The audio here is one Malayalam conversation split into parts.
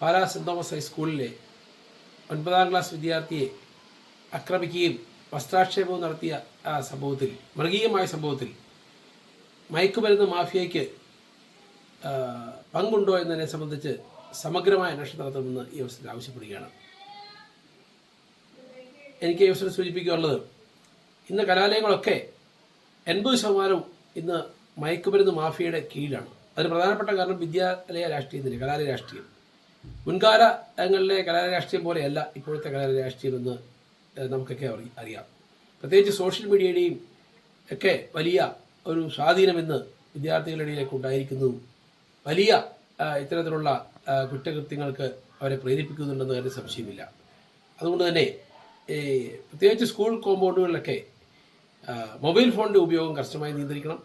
പാലാ സെന്റ് തോമസ് ഹൈസ്കൂളിലെ 9ാം ക്ലാസ് വിദ്യാർത്ഥിയെ ആക്രമിക്കുകയും വസ്ത്രാക്ഷേപവും നടത്തിയ ആ സംഭവത്തിൽ, മൃഗീയമായ സംഭവത്തിൽ മയക്കുമരുന്ന് മാഫിയയ്ക്ക് പങ്കുണ്ടോ എന്നതിനെ സംബന്ധിച്ച് സമഗ്രമായ അന്വേഷണം നടത്തണമെന്ന് ഈ അവസരത്തിൽ ആവശ്യപ്പെടുകയാണ്. എനിക്ക് ഈ അവസരം സൂചിപ്പിക്കാനുള്ളത്, ഇന്ന് കലാലയങ്ങളൊക്കെ 80% ഇന്ന് മയക്കുമരുന്ന് മാഫിയയുടെ കീഴിലാണ്. അതിന് പ്രധാനപ്പെട്ട കാരണം വിദ്യാലയ രാഷ്ട്രീയം തന്നെ, കലാലയ രാഷ്ട്രീയം. മുൻകാലങ്ങളിലെ കലാലയ രാഷ്ട്രീയം പോലെയല്ല ഇപ്പോഴത്തെ കലാലയ രാഷ്ട്രീയം എന്ന് നമുക്കൊക്കെ അറിയാം. പ്രത്യേകിച്ച് സോഷ്യൽ മീഡിയയുടെയും ഒക്കെ വലിയ ഒരു സ്വാധീനം ഇന്ന് വിദ്യാർത്ഥികളുടെ ഇടയിലേക്ക് ഉണ്ടായിരിക്കുന്നതും വലിയ ഇത്തരത്തിലുള്ള കുറ്റകൃത്യങ്ങൾക്ക് അവരെ പ്രേരിപ്പിക്കുന്നുണ്ടെന്ന് കാര്യം സംശയമില്ല. അതുകൊണ്ട് തന്നെ പ്രത്യേകിച്ച് സ്കൂൾ കോമ്പൗണ്ടുകളിലൊക്കെ മൊബൈൽ ഫോണിൻ്റെ ഉപയോഗം കർശനമായി നിയന്ത്രിക്കണം.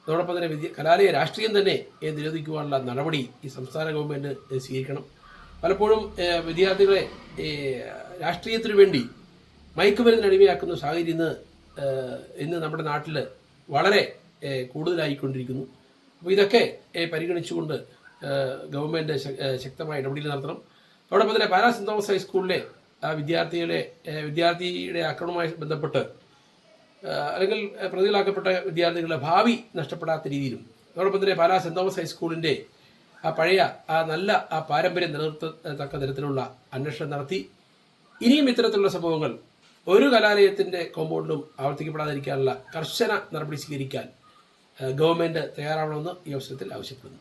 അതോടൊപ്പം തന്നെ കലാലയ രാഷ്ട്രീയം തന്നെ നിരോധിക്കുവാനുള്ള നടപടി ഈ സംസ്ഥാന ഗവൺമെൻറ് സ്വീകരിക്കണം. പലപ്പോഴും വിദ്യാർത്ഥികളെ രാഷ്ട്രീയത്തിനു വേണ്ടി മയക്കുമരുന്നിന് അടിമയാക്കുന്ന സാഹചര്യം ഇന്ന് നമ്മുടെ നാട്ടിൽ വളരെ കൂടുതലായിക്കൊണ്ടിരിക്കുന്നു. അപ്പോൾ ഇതൊക്കെ പരിഗണിച്ചുകൊണ്ട് ഗവൺമെൻറ് ശക്തമായ ഇടപെടൽ നടത്തണം. അതോടൊപ്പം തന്നെ പാലാ സെന്റ് തോമസ് ഹൈസ്കൂളിലെ വിദ്യാർത്ഥിയുടെ ആക്രമണവുമായി ബന്ധപ്പെട്ട് അല്ലെങ്കിൽ പ്രതികളാക്കപ്പെട്ട വിദ്യാർത്ഥികളുടെ ഭാവി നഷ്ടപ്പെടാത്ത രീതിയിലും, അതോടൊപ്പം തന്നെ പാലാ സെന്റ് തോമസ് ഹൈസ്കൂളിൻ്റെ പഴയ നല്ല പാരമ്പര്യം നിലനിർത്തത്തക്ക തരത്തിലുള്ള അന്വേഷണം നടത്തി ഇനിയും ഇത്തരത്തിലുള്ള സംഭവങ്ങൾ ഒരു കലാലയത്തിൻ്റെ കോമ്പൗണ്ടിലും ആവർത്തിക്കപ്പെടാതിരിക്കാനുള്ള കർശന നടപടി സ്വീകരിക്കാൻ ഗവൺമെൻറ് തയ്യാറാവണമെന്ന് ഈ അവസരത്തിൽ ആവശ്യപ്പെടുന്നു.